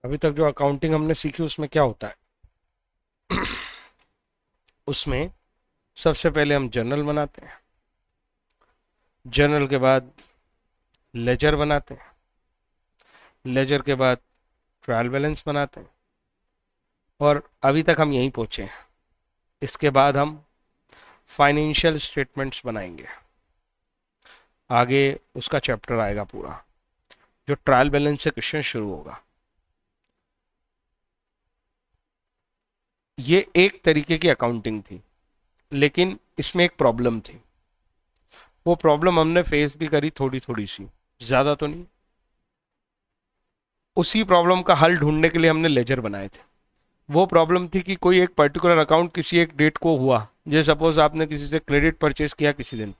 अभी तक जो अकाउंटिंग हमने सीखी उसमें क्या होता है? उसमें सबसे पहले हम जर्नल बनाते हैं, जर्नल के बाद लेजर बनाते हैं, लेजर के बाद ट्रायल बैलेंस बनाते हैं, और अभी तक हम यहीं पहुंचे हैं। इसके बाद हम फाइनेंशियल स्टेटमेंट्स बनाएंगे, आगे उसका चैप्टर आएगा पूरा, जो ट्रायल बैलेंस से क्वेश्चन शुरू होगा। ये एक तरीके की अकाउंटिंग थी, लेकिन इसमें एक प्रॉब्लम थी। वो प्रॉब्लम हमने फेस भी करी, थोड़ी थोड़ी सी, ज़्यादा तो नहीं। उसी प्रॉब्लम का हल ढूंढने के लिए हमने लेजर बनाए थे। वो प्रॉब्लम थी कि कोई एक पर्टिकुलर अकाउंट किसी एक डेट को हुआ, जैसे सपोज आपने किसी से क्रेडिट परचेज किया किसी दिन।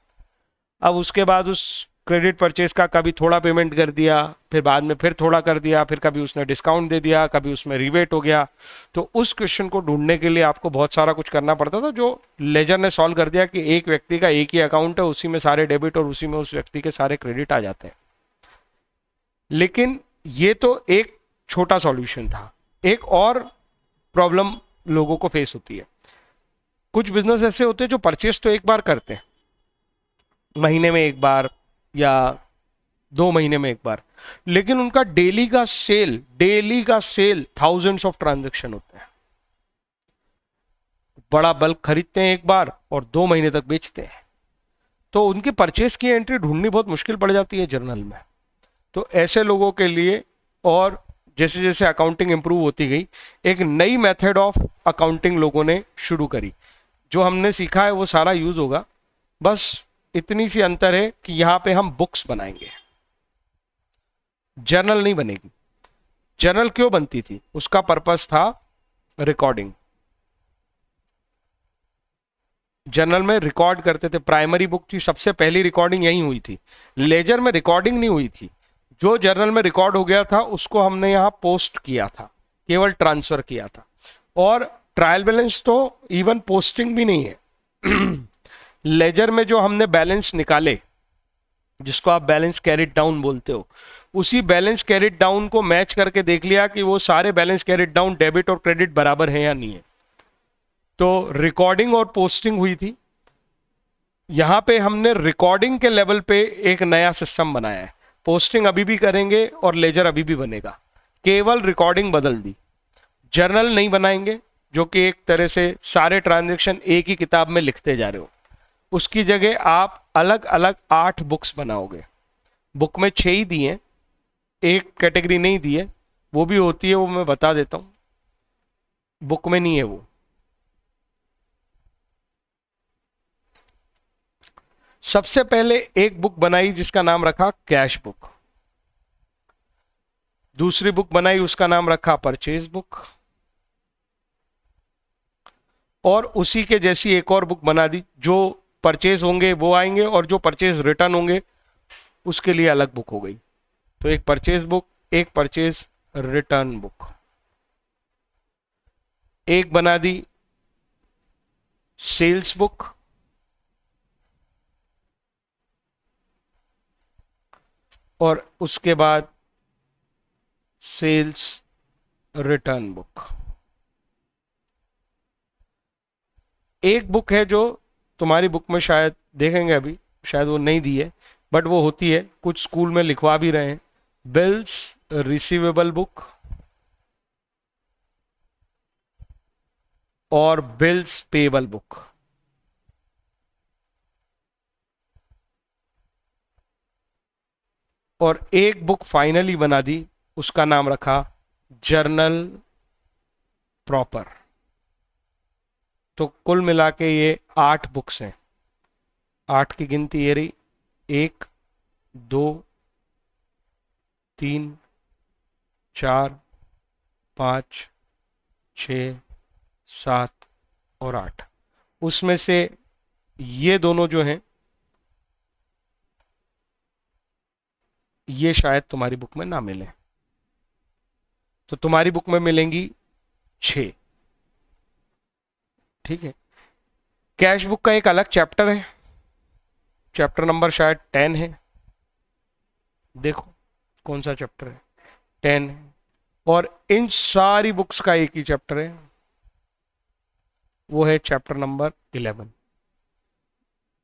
अब उसके बाद उस क्रेडिट परचेज का कभी थोड़ा पेमेंट कर दिया, फिर बाद में फिर थोड़ा कर दिया, फिर कभी उसने डिस्काउंट दे दिया, कभी उसमें रिबेट हो गया। तो उस क्वेश्चन को ढूंढने के लिए आपको बहुत सारा कुछ करना पड़ता था, जो लेजर ने सॉल्व कर दिया कि एक व्यक्ति का एक ही अकाउंट है, उसी में सारे डेबिट और उसी में उस व्यक्ति के सारे क्रेडिट आ जाते हैं। लेकिन ये तो एक छोटा सॉल्यूशन था। एक और प्रॉब्लम लोगों को फेस होती है। कुछ बिजनेस ऐसे होते हैं जो परचेस तो एक बार करते हैं, महीने में एक बार या 2 महीने में एक बार, लेकिन उनका डेली का सेल थाउजेंड्स ऑफ ट्रांजेक्शन होते हैं। बड़ा बल्क खरीदते हैं एक बार और 2 महीने तक बेचते हैं। तो उनकी परचेस की एंट्री ढूंढनी बहुत मुश्किल पड़ जाती है जर्नल में। तो ऐसे लोगों के लिए, और जैसे जैसे अकाउंटिंग इंप्रूव होती गई, एक नई मेथड ऑफ अकाउंटिंग लोगों ने शुरू करी। जो हमने सीखा है वो सारा यूज होगा, बस इतनी सी अंतर है कि यहाँ पे हम बुक्स बनाएंगे, जर्नल नहीं बनेगी। जर्नल क्यों बनती थी? उसका पर्पस था रिकॉर्डिंग। जर्नल में रिकॉर्ड करते थे, प्राइमरी बुक थी, सबसे पहली रिकॉर्डिंग यही हुई थी। लेजर में रिकॉर्डिंग नहीं हुई थी। जो जर्नल में रिकॉर्ड हो गया था उसको हमने यहाँ पोस्ट किया था, केवल ट्रांसफर किया था। और ट्रायल बैलेंस तो इवन पोस्टिंग भी नहीं है। लेजर में जो हमने बैलेंस निकाले, जिसको आप बैलेंस कैरिड डाउन बोलते हो, उसी बैलेंस कैरिड डाउन को मैच करके देख लिया कि वो सारे बैलेंस कैरिड डाउन डेबिट और क्रेडिट बराबर है या नहीं है। तो रिकॉर्डिंग और पोस्टिंग हुई थी। यहां पे हमने रिकॉर्डिंग के लेवल पे एक नया सिस्टम बनाया है। पोस्टिंग अभी भी करेंगे और लेजर अभी भी बनेगा, केवल रिकॉर्डिंग बदल दी। जर्नल नहीं बनाएंगे, जो कि एक तरह से सारे ट्रांजेक्शन एक ही किताब में लिखते जा रहे हो। उसकी जगह आप अलग अलग 8 बुक्स बनाओगे। बुक में 6 ही दिए, एक कैटेगरी नहीं दी है, वो भी होती है, वो मैं बता देता हूँ। बुक में नहीं है वो। सबसे पहले एक बुक बनाई जिसका नाम रखा कैश बुक। दूसरी बुक बनाई, उसका नाम रखा परचेज बुक। और उसी के जैसी एक और बुक बना दी, जो परचेज होंगे वो आएंगे और जो परचेज रिटर्न होंगे उसके लिए अलग बुक हो गई। तो एक परचेज बुक, एक परचेज रिटर्न बुक। एक बना दी सेल्स बुक, और उसके बाद सेल्स रिटर्न बुक। एक बुक है जो तुम्हारी बुक में शायद देखेंगे, अभी शायद वो नहीं दी है, बट वो होती है, कुछ स्कूल में लिखवा भी रहे हैं, बिल्स रिसीवेबल बुक और बिल्स पेबल बुक। और एक बुक फाइनली बना दी, उसका नाम रखा जर्नल प्रॉपर। तो कुल मिला के ये 8 बुक्स हैं। 8 की गिनती ये रही, 1, 2, 3, 4, 5, 6, 7 और 8। उसमें से ये दोनों जो हैं, ये शायद तुम्हारी बुक में ना मिले, तो तुम्हारी बुक में मिलेंगी 6। ठीक है। कैश बुक का एक अलग चैप्टर है, चैप्टर नंबर शायद 10 है। देखो कौन सा चैप्टर है, 10 है। और इन सारी बुक्स का एक ही चैप्टर है, वो है चैप्टर नंबर 11।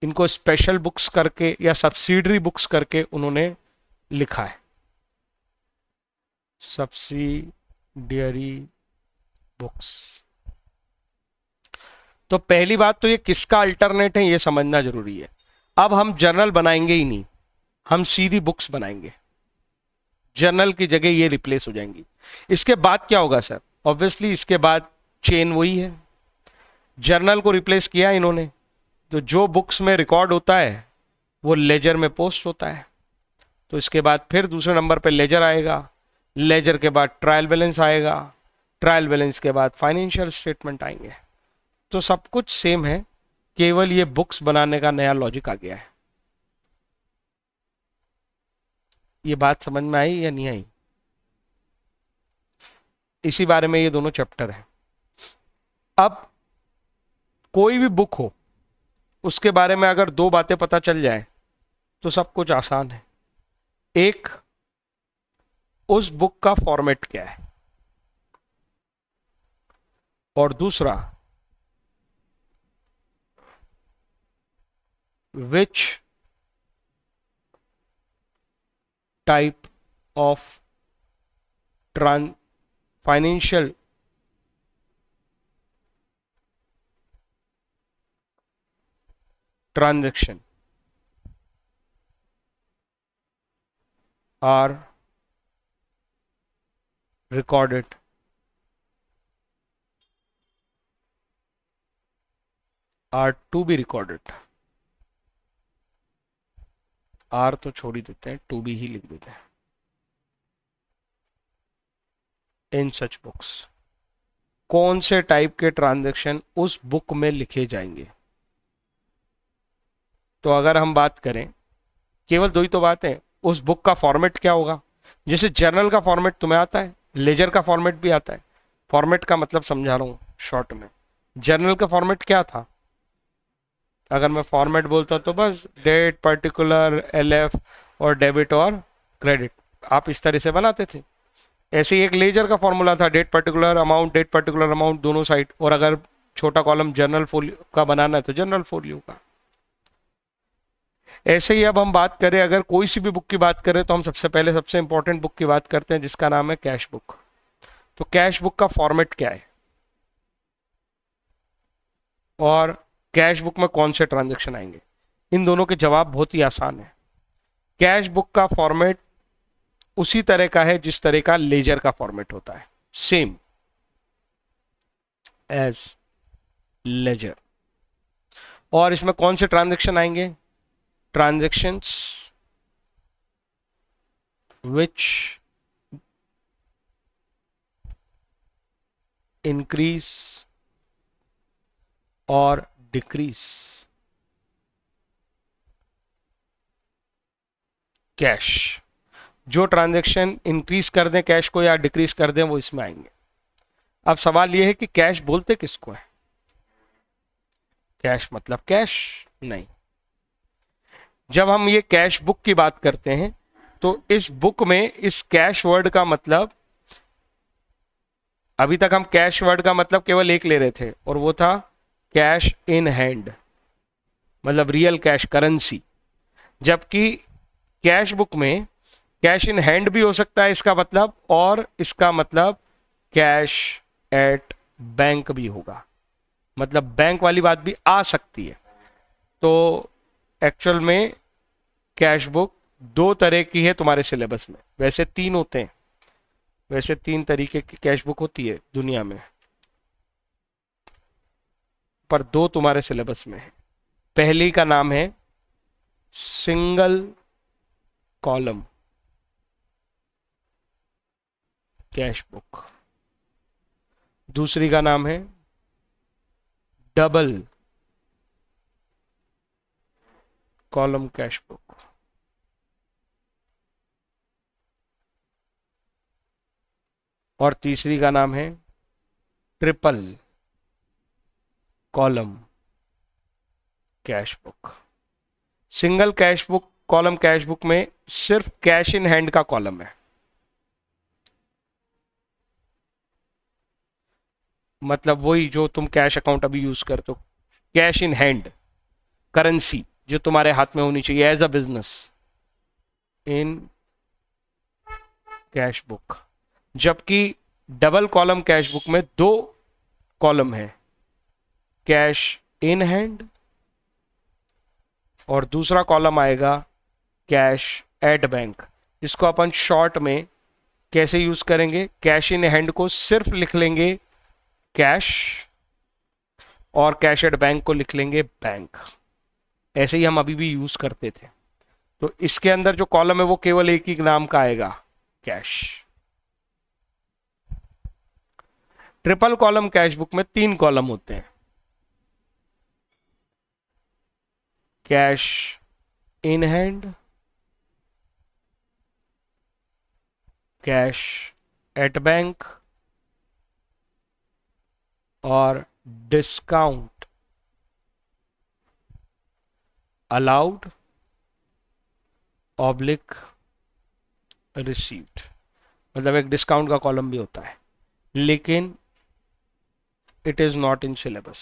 इनको स्पेशल बुक्स करके या सब्सिडरी बुक्स करके उन्होंने लिखा है, सब्सिडियरी बुक्स। तो पहली बात तो ये किसका अल्टरनेट है ये समझना जरूरी है। अब हम जर्नल बनाएंगे ही नहीं, हम सीधी बुक्स बनाएंगे, जर्नल की जगह ये रिप्लेस हो जाएंगी। इसके बाद क्या होगा सर? ऑब्वियसली इसके बाद चेन वही है, जर्नल को रिप्लेस किया इन्होंने, तो जो बुक्स में रिकॉर्ड होता है वो लेजर में पोस्ट होता है। तो इसके बाद फिर दूसरे नंबर पे लेजर आएगा, लेजर के बाद ट्रायल बैलेंस आएगा, ट्रायल बैलेंस के बाद फाइनेंशियल स्टेटमेंट आएंगे। तो सब कुछ सेम है, केवल ये बुक्स बनाने का नया लॉजिक आ गया है। ये बात समझ में आई या नहीं आई? इसी बारे में ये दोनों चैप्टर है। अब कोई भी बुक हो, उसके बारे में अगर दो बातें पता चल जाए तो सब कुछ आसान है। एक, उस बुक का फॉर्मेट क्या है, और दूसरा, which type of financial transaction are recorded are to be recorded। आर तो छोड़ ही देते हैं, टू बी ही लिख देते हैं। इन सच बुक्स, कौन से टाइप के ट्रांजैक्शन उस बुक में लिखे जाएंगे। तो अगर हम बात करें, केवल दो ही तो बात है, उस बुक का फॉर्मेट क्या होगा। जैसे जर्नल का फॉर्मेट तुम्हें आता है, लेजर का फॉर्मेट भी आता है। फॉर्मेट का मतलब समझा रहा हूं शॉर्ट में। जर्नल का फॉर्मेट क्या था? अगर मैं फॉर्मेट बोलता तो बस डेट, पर्टिकुलर, एलएफ और डेबिट और क्रेडिट, आप इस तरह से बनाते थे। ऐसे ही एक लेजर का फॉर्मूला था, date particular amount, date particular amount दोनों साइड, और अगर छोटा कॉलम जर्नल फोलियो का बनाना है तो जर्नल फोलियो का। ऐसे ही अब हम बात करें, अगर कोई सी भी बुक की बात करें तो हम सबसे पहले सबसे इंपॉर्टेंट बुक की बात करते हैं जिसका नाम है कैश बुक। तो कैश बुक का फॉर्मेट क्या है, और कैश बुक में कौन से ट्रांजेक्शन आएंगे? इन दोनों के जवाब बहुत ही आसान है। कैश बुक का फॉर्मेट उसी तरह का है जिस तरह का लेजर का फॉर्मेट होता है, सेम एज लेजर। और इसमें कौन से ट्रांजेक्शन आएंगे? ट्रांजेक्शंस विच इंक्रीज और डिक्रीज कैश। जो ट्रांजैक्शन इंक्रीज कर दें कैश को या डिक्रीज कर दें वो इसमें आएंगे। अब सवाल यह है कि कैश बोलते किसको है? कैश मतलब कैश नहीं। जब हम ये कैश बुक की बात करते हैं तो इस बुक में इस कैश वर्ड का मतलब, अभी तक हम कैश वर्ड का मतलब केवल एक ले रहे थे और वो था कैश इन हैंड, मतलब रियल कैश, करेंसी। जबकि कैश बुक में कैश इन हैंड भी हो सकता है इसका मतलब, और इसका मतलब कैश एट बैंक भी होगा, मतलब बैंक वाली बात भी आ सकती है। तो एक्चुअल में कैश बुक दो तरह की है तुम्हारे सिलेबस में, वैसे तीन होते हैं, वैसे तीन तरीके की कैश बुक होती है दुनिया में, पर दो तुम्हारे सिलेबस में है। पहली का नाम है सिंगल कॉलम कैश बुक, दूसरी का नाम है डबल कॉलम कैश बुक, और तीसरी का नाम है triple column cash book. Single cash book column cash book में सिर्फ कैश इन हैंड का कॉलम है, मतलब वही जो तुम कैश अकाउंट अभी यूज करते हो, कैश इन हैंड, करेंसी जो तुम्हारे हाथ में होनी चाहिए as a business in cash book. जबकि डबल कॉलम कैश बुक में दो कॉलम है, कैश इन हैंड और दूसरा कॉलम आएगा कैश एट बैंक, जिसको अपन शॉर्ट में कैसे यूज करेंगे, कैश इन हैंड को सिर्फ लिख लेंगे कैश और कैश एट बैंक को लिख लेंगे बैंक। ऐसे ही हम अभी भी यूज करते थे। तो इसके अंदर जो कॉलम है वो केवल एक ही नाम का आएगा, cash. Triple column cash book में 3 कॉलम होते हैं, cash in hand, cash at bank और डिस्काउंट अलाउड ऑब्लिक रिसीव्ड। मतलब एक डिस्काउंट का कॉलम भी होता है, लेकिन it is not in syllabus.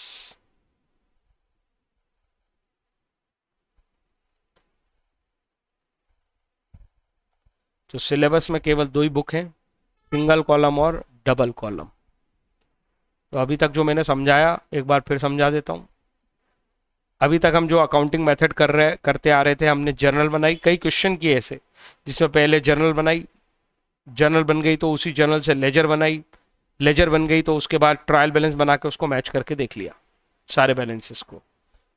तो सिलेबस में केवल 2 ही बुक हैं, सिंगल कॉलम और डबल कॉलम। तो अभी तक जो मैंने समझाया एक बार फिर समझा देता हूं। अभी तक हम जो अकाउंटिंग मेथड करते आ रहे थे, हमने जर्नल बनाई, कई क्वेश्चन किए ऐसे जिसमें पहले जर्नल बनाई, जर्नल बन गई तो उसी जर्नल से लेजर बनाई, लेजर बन गई तो उसके बाद ट्रायल बैलेंस बना के उसको मैच करके देख लिया सारे बैलेंसेस को।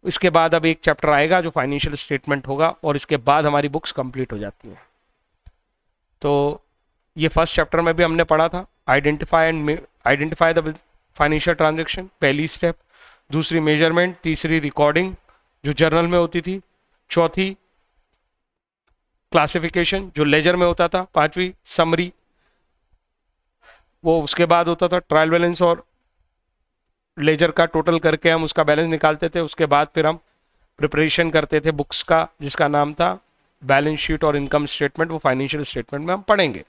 इसके बाद अब एक चैप्टर आएगा जो फाइनेंशियल स्टेटमेंट होगा और इसके बाद हमारी बुक्स कंप्लीट हो जाती हैं। तो ये फर्स्ट चैप्टर में भी हमने पढ़ा था, आइडेंटिफाई द फाइनेंशियल ट्रांजेक्शन, पहली स्टेप। दूसरी मेजरमेंट, तीसरी रिकॉर्डिंग जो जर्नल में होती थी, चौथी क्लासिफिकेशन जो लेजर में होता था, पांचवी समरी, वो उसके बाद होता था ट्रायल बैलेंस और लेजर का टोटल करके हम उसका बैलेंस निकालते थे। उसके बाद फिर हम प्रिपरेशन करते थे बुक्स का, जिसका नाम था बैलेंस शीट और इनकम स्टेटमेंट, वो फाइनेंशियल स्टेटमेंट में हम पढ़ेंगे।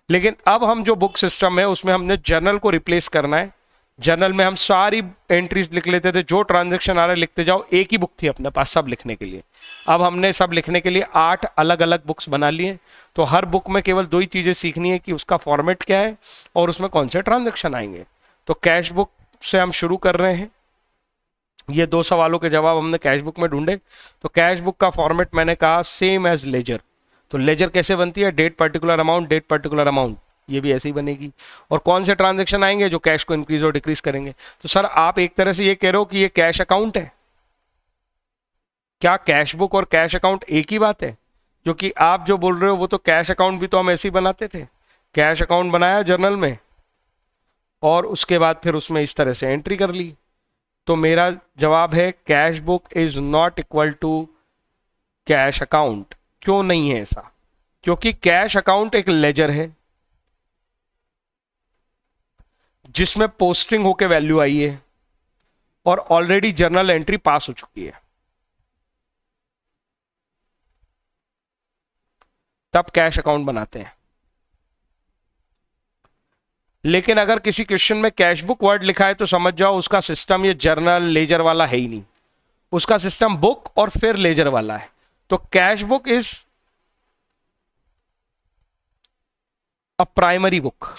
लेकिन अब हम जो बुक सिस्टम है उसमें हमने जर्नल को रिप्लेस करना है। जर्नल में हम सारी एंट्रीज लिख लेते थे, जो ट्रांजैक्शन आ रहा है लिखते जाओ, एक ही बुक थी अपने पास सब लिखने के लिए। अब हमने सब लिखने के लिए 8 अलग अलग बुक्स बना लिए। तो हर बुक में केवल 2 ही चीजें सीखनी है कि उसका फॉर्मेट क्या है और उसमें कौन से ट्रांजैक्शन आएंगे। तो कैश बुक से हम शुरू कर रहे हैं। ये 2 सवालों के जवाब हमने कैश बुक में ढूंढे। तो कैश बुक का फॉर्मेट मैंने कहा सेम एज लेजर। तो लेजर कैसे बनती है, date particular amount, date particular amount, ये भी ऐसे ही बनेगी। और कौन से ट्रांजैक्शन आएंगे जो कैश को इंक्रीज और डिक्रीज करेंगे। तो सर आप एक तरह से ये कह रहे हो कि ये कैश अकाउंट है। क्या कैश बुक और कैश अकाउंट एक ही बात है? क्योंकि आप जो बोल रहे हो वो तो कैश अकाउंट भी तो हम ऐसे ही बनाते थे। कैश अकाउंट बनाया जर्नल में और उसके बाद फिर उसमें इस तरह से एंट्री कर ली। तो मेरा जवाब है cash book is not equal to cash account. क्यों नहीं है ऐसा? क्योंकि कैश अकाउंट एक लेजर है जिसमें पोस्टिंग होके वैल्यू आई है और ऑलरेडी जर्नल एंट्री पास हो चुकी है, तब कैश अकाउंट बनाते हैं। लेकिन अगर किसी क्वेश्चन में कैश बुक वर्ड लिखा है तो समझ जाओ उसका सिस्टम ये जर्नल लेजर वाला है ही नहीं, उसका सिस्टम बुक और फिर लेजर वाला है। तो cash book is a primary book.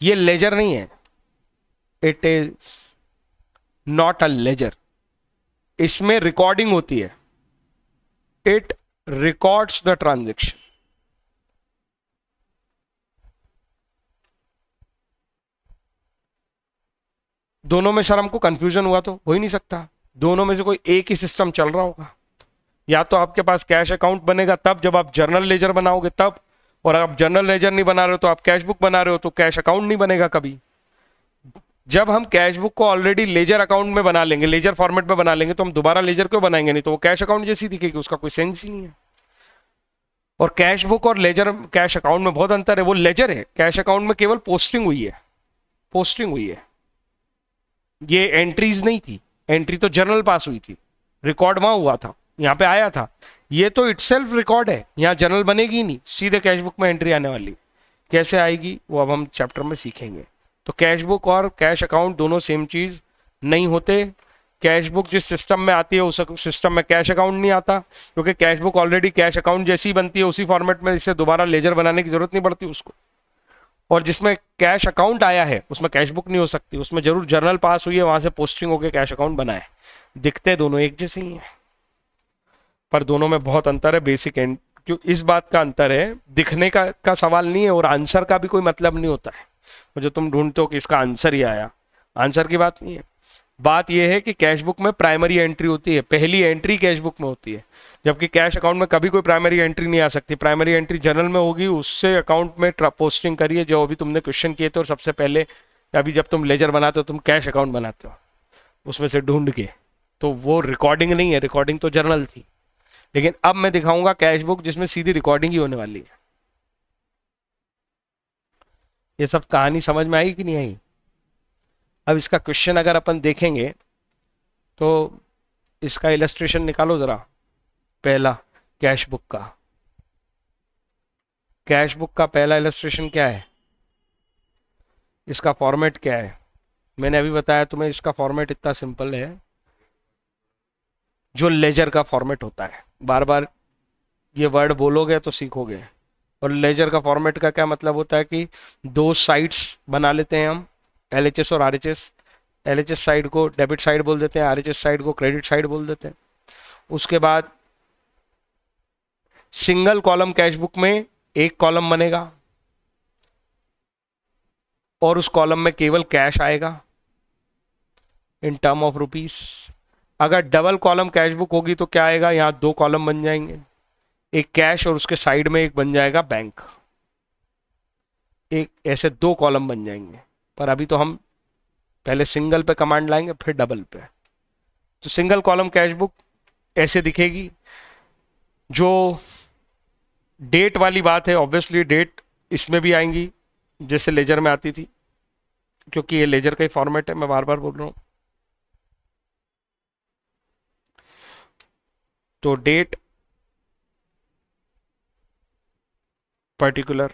ये लेजर नहीं है, it is not a ledger. इसमें रिकॉर्डिंग होती है, इट रिकॉर्ड्स द ट्रांजेक्शन। दोनों में सर हमको कंफ्यूजन हुआ तो हो ही नहीं सकता, दोनों में से कोई एक ही सिस्टम चल रहा होगा। या तो आपके पास कैश अकाउंट बनेगा तब जब आप जर्नल लेजर बनाओगे तब, और आप जर्नल लेजर नहीं बना रहे हो तो आप कैश बुक बना रहे हो तो कैश अकाउंट नहीं बनेगा कभी। जब हम कैश बुक को ऑलरेडी लेजर अकाउंट में बना लेंगे, लेजर फॉर्मेट में बना लेंगे, तो हम दोबारा लेजर क्यों बनाएंगे? नहीं तो वो कैश अकाउंट जैसी दिखेगी, उसका कोई सेंस ही नहीं है। और कैश बुक और लेजर कैश अकाउंट में बहुत अंतर है। वो लेजर है, कैश अकाउंट में केवल पोस्टिंग हुई है, पोस्टिंग हुई है, ये एंट्रीज नहीं थी। एंट्री तो जर्नल पास हुई थी, रिकॉर्ड वहां हुआ था, यहाँ पे आया था। ये तो इटसेल्फ रिकॉर्ड है, यहाँ जर्नल बनेगी ही नहीं, सीधे कैश बुक में एंट्री आने वाली। कैसे आएगी वो अब हम चैप्टर में सीखेंगे। तो कैश बुक और कैश अकाउंट दोनों सेम चीज नहीं होते। कैश बुक जिस सिस्टम में आती है उस सिस्टम में कैश अकाउंट नहीं आता, क्योंकि cash book already cash account जैसी बनती है उसी फॉर्मेट में, इससे दोबारा लेजर बनाने की जरूरत नहीं पड़ती उसको। और जिसमें कैश अकाउंट आया है उसमें कैश बुक नहीं हो सकती, उसमें जरूर जर्नल पास हुई है, वहां से पोस्टिंग होकर कैश अकाउंट बना है। दिखते दोनों एक जैसे ही हैं, पर दोनों में बहुत अंतर है। बेसिक एंड क्यों इस बात का अंतर है, दिखने का सवाल नहीं है, और आंसर का भी कोई मतलब नहीं होता है। और जो तुम ढूंढते हो कि इसका आंसर ही आया, आंसर की बात नहीं है। बात यह है कि कैश बुक में प्राइमरी एंट्री होती है, पहली एंट्री कैश बुक में होती है, जबकि कैश अकाउंट में कभी कोई प्राइमरी एंट्री नहीं आ सकती। प्राइमरी एंट्री जनरल में होगी, उससे अकाउंट में पोस्टिंग करिए, जो अभी तुमने क्वेश्चन किए थे। और सबसे पहले अभी जब तुम लेजर बनाते हो तुम कैश अकाउंट बनाते हो उसमें से ढूंढ के, तो वो रिकॉर्डिंग नहीं है, रिकॉर्डिंग तो जर्नल थी। लेकिन अब मैं दिखाऊंगा कैश बुक जिसमें सीधी रिकॉर्डिंग ही होने वाली है। ये सब कहानी समझ में आई कि नहीं आई? अब इसका क्वेश्चन अगर अपन देखेंगे तो इसका इलस्ट्रेशन निकालो जरा। पहला कैश बुक का, कैश बुक का पहला इलस्ट्रेशन क्या है, इसका फॉर्मेट क्या है? मैंने अभी बताया तुम्हें, इसका फॉर्मेट इतना सिंपल है जो लेजर का फॉर्मेट होता है। बार बार ये वर्ड बोलोगे तो सीखोगे। और लेजर का फॉर्मेट का क्या मतलब होता है कि दो साइड्स बना लेते हैं हम, एलएचएस और आरएचएस। एलएचएस साइड को डेबिट साइड बोल देते हैं, आरएचएस साइड को क्रेडिट साइड बोल देते हैं। उसके बाद सिंगल कॉलम कैश बुक में एक कॉलम बनेगा और उस कॉलम में केवल कैश आएगा इन टर्म ऑफ रुपीस। अगर डबल कॉलम कैश बुक होगी तो क्या आएगा, यहां दो कॉलम बन जाएंगे, एक कैश और उसके साइड में एक बन जाएगा बैंक। एक ऐसे दो कॉलम बन जाएंगे। पर अभी तो हम पहले सिंगल पे कमांड लाएंगे फिर डबल पे। तो सिंगल कॉलम कैश बुक ऐसे दिखेगी। जो डेट वाली बात है, ऑब्वियसली डेट इसमें भी आएंगी जैसे लेजर में आती थी, क्योंकि ये लेजर का ही फॉर्मेट है, मैं बार बार बोल रहा हूं। तो डेट पर्टिकुलर,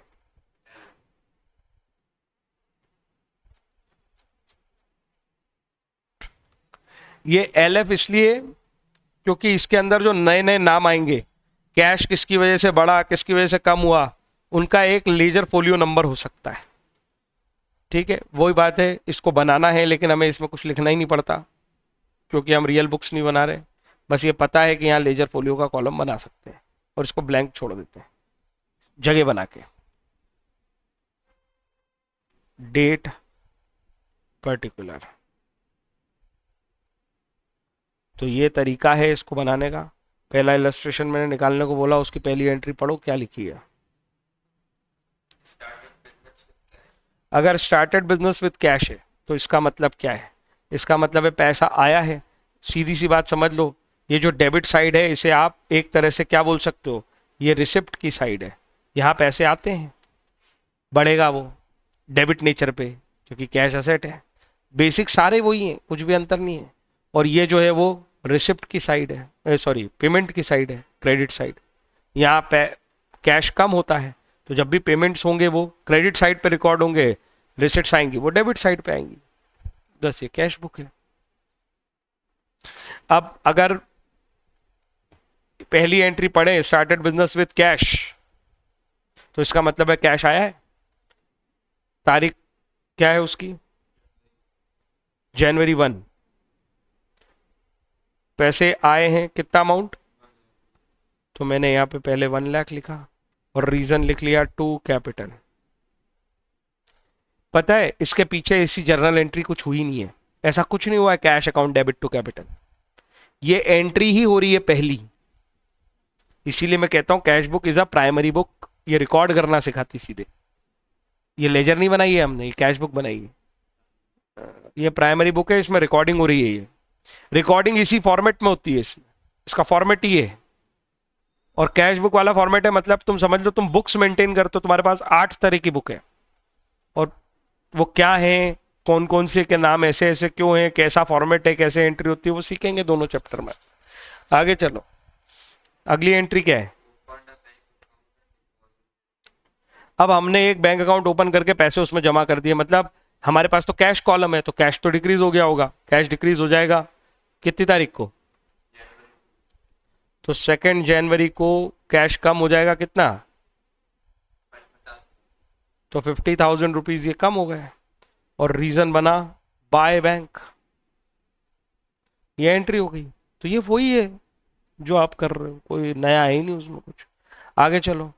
ये एलएफ इसलिए क्योंकि इसके अंदर जो नए नए नाम आएंगे, कैश किसकी वजह से बढ़ा किसकी वजह से कम हुआ, उनका एक लेजर फोलियो नंबर हो सकता है। ठीक है, वही बात है, इसको बनाना है लेकिन हमें इसमें कुछ लिखना ही नहीं पड़ता क्योंकि हम रियल बुक्स नहीं बना रहे। बस ये पता है कि यहाँ लेजर फोलियो का कॉलम बना सकते हैं और इसको ब्लैंक छोड़ देते हैं जगह बना के। डेट पर्टिकुलर, तो ये तरीका है इसको बनाने का। पहला इलस्ट्रेशन मैंने निकालने को बोला, उसकी पहली एंट्री पढ़ो क्या लिखी है। अगर स्टार्टेड बिजनेस विद कैश है तो इसका मतलब क्या है, इसका मतलब है पैसा आया है। सीधी सी बात समझ लो, ये जो डेबिट साइड है इसे आप एक तरह से क्या बोल सकते हो, ये रिसिप्ट की साइड है। यहाँ पैसे आते हैं, बढ़ेगा वो डेबिट नेचर पे क्योंकि कैश एसेट है। बेसिक सारे वही हैं, कुछ भी अंतर नहीं है। और ये जो है वो रिसिप्ट की साइड है, सॉरी पेमेंट की साइड है, क्रेडिट साइड। यहाँ पे कैश कम होता है तो जब भी पेमेंट्स होंगे वो क्रेडिट साइड पे रिकॉर्ड होंगे, रिसिट्स आएंगी वो डेबिट साइड पे आएंगी। बस ये कैश बुक है। अब अगर पहली एंट्री पढ़े स्टार्टेड बिजनेस विद कैश, तो इसका मतलब है कैश आया है। तारीख क्या है उसकी, जनवरी 1। पैसे आए हैं कितना अमाउंट, तो मैंने यहां पे पहले 1 लाख लिखा और रीजन लिख लिया टू कैपिटल। पता है इसके पीछे ऐसी जर्नल एंट्री कुछ हुई नहीं है, ऐसा कुछ नहीं हुआ है cash account debit to capital. ये एंट्री ही हो रही है पहली। इसीलिए मैं कहता हूं cash book is a primary book, ये रिकॉर्ड करना सिखाती सीधे। ये लेजर नहीं बनाई है हमने, ये कैश बुक बनाई है। ये प्राइमरी बुक है, इसमें रिकॉर्डिंग हो रही है। ये रिकॉर्डिंग इसी फॉर्मेट में होती है, इसमें इसका फॉर्मेट ही है। और कैश बुक वाला फॉर्मेट है, मतलब तुम समझ लो तुम बुक्स मेंटेन करते हो, तुम्हारे पास 8 तरह की बुक है और वो क्या है, कौन कौन से के नाम ऐसे ऐसे क्यों है, कैसा फॉर्मेट है, कैसे एंट्री होती है, वो सीखेंगे दोनों चैप्टर में। आगे चलो, अगली एंट्री क्या है। अब हमने एक बैंक अकाउंट ओपन करके पैसे उसमें जमा कर दिए, मतलब हमारे पास तो कैश कॉलम है, तो कैश तो डिक्रीज हो गया होगा, कैश डिक्रीज हो जाएगा कितनी तारीख को? तो 2 जनवरी को कैश कम हो जाएगा कितना? तो 50,000 रुपीज ये कम हो गए, और रीजन बना बाय बैंक, ये एंट्री हो गई। तो ये वही है जो आप कर रहे हो, कोई नया है ही नहीं उसमें कुछ। आगे चलो।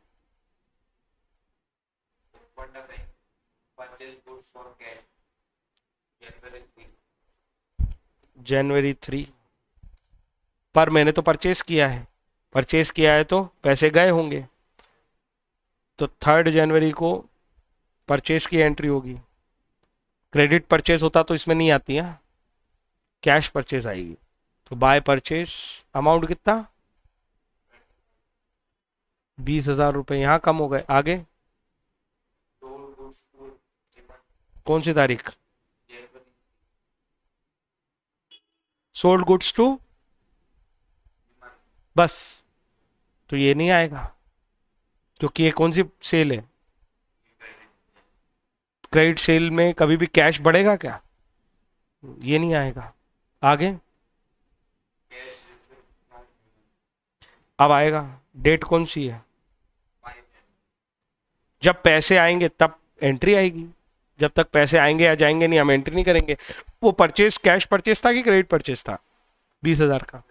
January 3, पर मैंने तो परचेस किया है, परचेस किया है तो पैसे गए होंगे, तो 3 जनवरी को परचेस की एंट्री होगी। क्रेडिट परचेस होता तो इसमें नहीं आती है, कैश परचेस आएगी। तो बाय परचेस, अमाउंट कितना? 20,000 रुपये यहाँ कम हो गए। आगे कौन सी तारीख? सोल्ड गुड्स टू, बस, तो ये नहीं आएगा क्योंकि ये कौन सी सेल है? क्रेडिट सेल में कभी भी कैश बढ़ेगा क्या? ये नहीं आएगा। आगे अब आएगा, डेट कौन सी है? जब पैसे आएंगे तब एंट्री आएगी, जब तक पैसे आएंगे या जाएंगे नहीं हम एंट्री नहीं करेंगे। वो परचेस कैश परचेस था कि क्रेडिट परचेस था? 20,000 का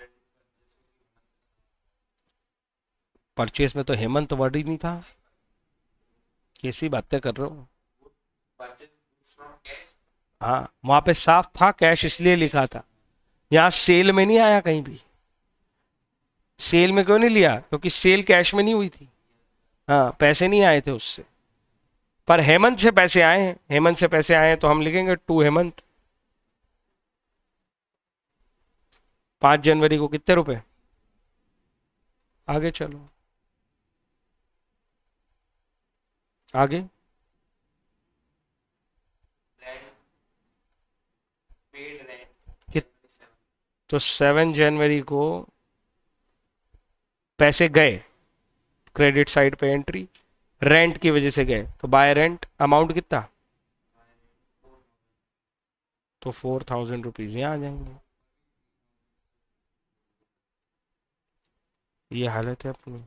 परचेस में तो हेमंत वर्ड ही नहीं था, कैसी बातें कर रहे हो? हाँ वहां पे साफ था कैश, इसलिए लिखा था। यहाँ सेल में नहीं आया कहीं भी। सेल में क्यों नहीं लिया? क्योंकि सेल कैश में नहीं हुई थी। हाँ पैसे नहीं आए थे उससे, पर हेमंत से पैसे आए हैं, हेमंत से पैसे आए हैं तो हम लिखेंगे टू हेमंत। 5 जनवरी को कितने रुपए? आगे चलो, आगे। कित तो 7 जनवरी को पैसे गए, क्रेडिट साइड पे एंट्री, रेंट की वजह से गए, तो बाय रेंट, अमाउंट कितना? तो 4,000 रुपीज यहाँ आ जाएंगे। ये हालत है अपनी।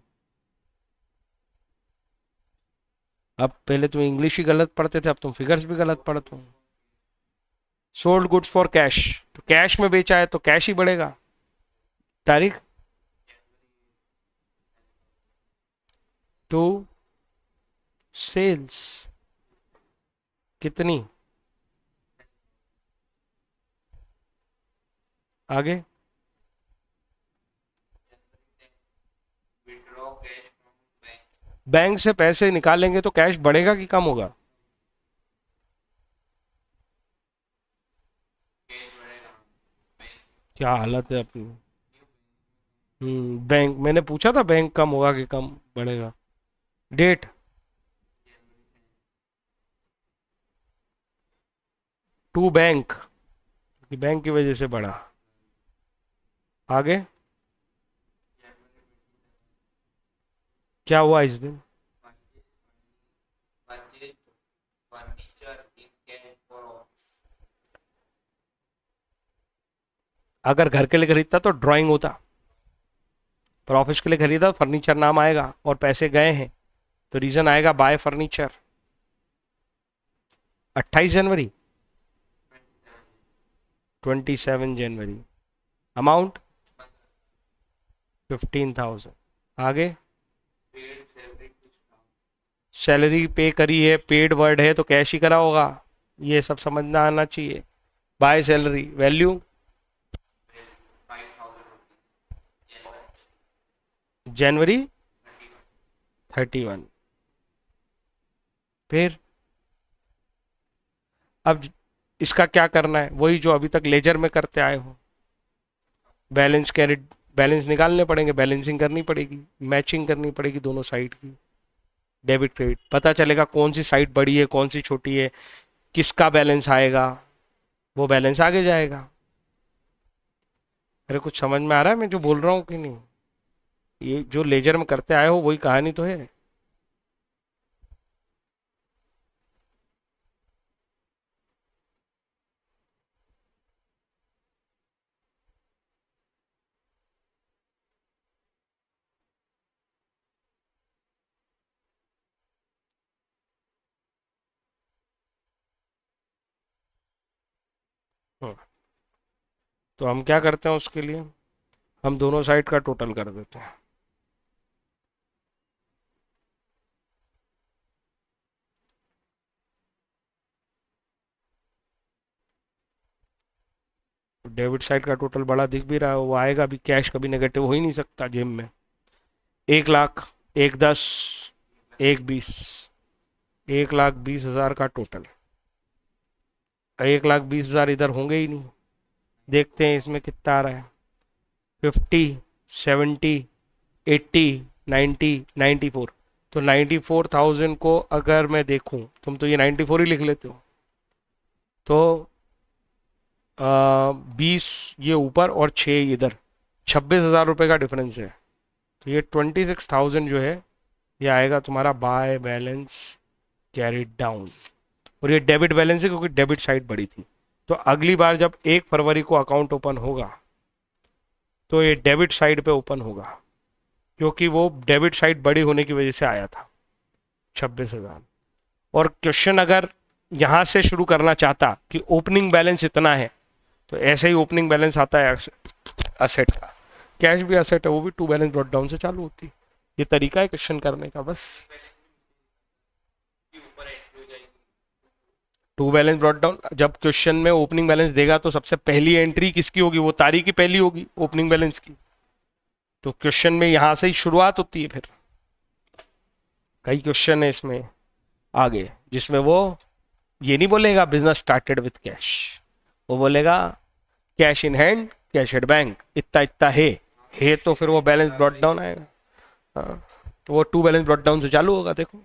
अब पहले तुम इंग्लिश ही गलत पढ़ते थे, अब तुम फिगर्स भी गलत पढ़ते हो। सोल्ड गुड्स फॉर कैश, तो कैश में बेचा है तो कैश ही बढ़ेगा। तारीख टू सेल्स कितनी? आगे बैंक से पैसे निकालेंगे तो कैश बढ़ेगा कि कम होगा? क्या हालत है अपनी। बैंक, मैंने पूछा था बैंक कम होगा कि कम बढ़ेगा। डेट टू बैंक, बैंक की वजह से बढ़ा। आगे क्या हुआ इस दिन? अगर घर के लिए खरीदता तो ड्राइंग होता, पर ऑफिस के लिए खरीदा फर्नीचर नाम आएगा और पैसे गए हैं, तो रीजन आएगा बाय फर्नीचर। 28 जनवरी, 27 जनवरी, अमाउंट 15,000। आगे सैलरी पे करी है, पेड वर्ड है तो कैश ही करा होगा, ये सब समझना आना चाहिए। By salary, value January 31। फिर अब इसका क्या करना है? वही जो अभी तक लेजर में करते आए हो, बैलेंस कैरेट, बैलेंस निकालने पड़ेंगे, बैलेंसिंग करनी पड़ेगी, मैचिंग करनी पड़ेगी दोनों साइड की, डेबिट क्रेडिट, पता चलेगा कौन सी साइड बड़ी है कौन सी छोटी है, किसका बैलेंस आएगा, वो बैलेंस आगे जाएगा। अरे कुछ समझ में आ रहा है मैं जो बोल रहा हूँ कि नहीं? ये जो लेजर में करते आए हो वही कहानी तो है। हम्म, तो हम क्या करते हैं उसके लिए, हम दोनों साइड का टोटल कर देते हैं। डेबिट साइड का टोटल बड़ा दिख भी रहा है, वो आएगा भी, कैश कभी नेगेटिव हो ही नहीं सकता जेब में। 1 लाख, 1 10, 1 20, 1,20,000 का टोटल। 1,20,000 इधर होंगे ही नहीं। देखते हैं इसमें कितना आ रहा है। 50, 70, 80, 90, 94। तो 94,000 को अगर मैं देखूं, तुम तो ये 94 ही लिख लेते हो, तो 20 ये ऊपर और 6 इधर, 26,000 रुपये का डिफरेंस है। तो ये 26,000 जो है, ये आएगा तुम्हारा बाय बैलेंस कैरिड डाउन। और ये डेबिट बैलेंस है क्योंकि डेबिट साइड बड़ी थी। तो अगली बार जब 1 फरवरी को अकाउंट ओपन होगा, तो ये डेबिट साइड पे ओपन होगा, क्योंकि वो डेबिट साइड बड़ी होने की वजह से आया था 26,000। और क्वेश्चन अगर यहाँ से शुरू करना चाहता कि ओपनिंग बैलेंस इतना है, तो ऐसे ही ओपनिंग बैलेंस आता है असेट का। कैश भी असेट है, वो भी टू बैलेंस ब्रॉट डाउन से चालू होती है। ये तरीका है क्वेश्चन करने का बस। टू बैलेंस ब्रॉट डाउन, जब क्वेश्चन में ओपनिंग बैलेंस देगा तो सबसे पहली एंट्री किसकी होगी, वो तारीख की पहली होगी ओपनिंग बैलेंस की। तो क्वेश्चन में यहां से ही शुरुआत होती है। फिर कई क्वेश्चन है इसमें आगे जिसमें वो ये नहीं बोलेगा बिजनेस स्टार्टेड विथ कैश, वो बोलेगा cash in hand, cash at bank, इतना इतना है तो फिर वो बैलेंस ब्रॉट डाउन आएगा। हाँ, तो वो टू बैलेंस ब्रॉट डाउन से चालू होगा। देखो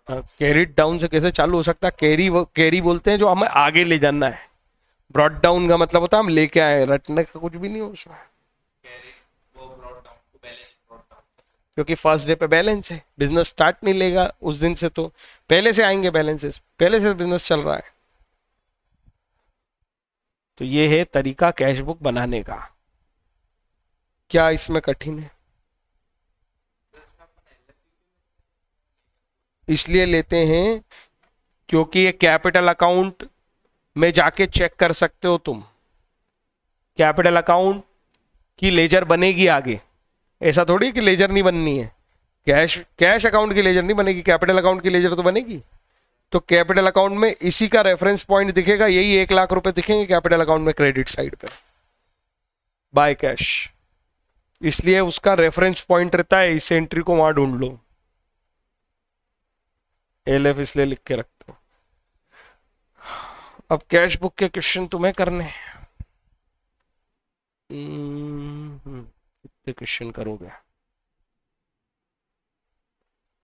कैरिड डाउन से कैसे चालू हो सकता है, कैरी बोलते हैं जो हमें आगे ले जाना है। ब्रॉट डाउन का मतलब होता है हम लेके आए, रटने का कुछ भी नहीं हो उसमें। क्योंकि फर्स्ट डे पे बैलेंस है, बिजनेस स्टार्ट नहीं लेगा उस दिन से, तो पहले से आएंगे बैलेंसेस, पहले से बिजनेस चल रहा है। तो ये है तरीका कैश बुक बनाने का। क्या इसमें कठिन है? इसलिए लेते हैं क्योंकि ये कैपिटल अकाउंट में जाके चेक कर सकते हो तुम। कैपिटल अकाउंट की लेजर बनेगी आगे, ऐसा थोड़ी कि लेजर नहीं बननी है। कैश कैश अकाउंट की लेजर नहीं बनेगी, कैपिटल अकाउंट की लेजर तो बनेगी। तो कैपिटल अकाउंट में इसी का रेफरेंस पॉइंट दिखेगा, यही 1 लाख रुपए दिखेंगे कैपिटल अकाउंट में क्रेडिट साइड पे बाय कैश। इसलिए उसका रेफरेंस पॉइंट रहता है, इस एंट्री को वहां ढूंढ लो। एलएफ इसलिए लिख के रखते हो। अब कैश बुक के क्वेश्चन तुम्हें करने हैं। कितने क्वेश्चन करोगे?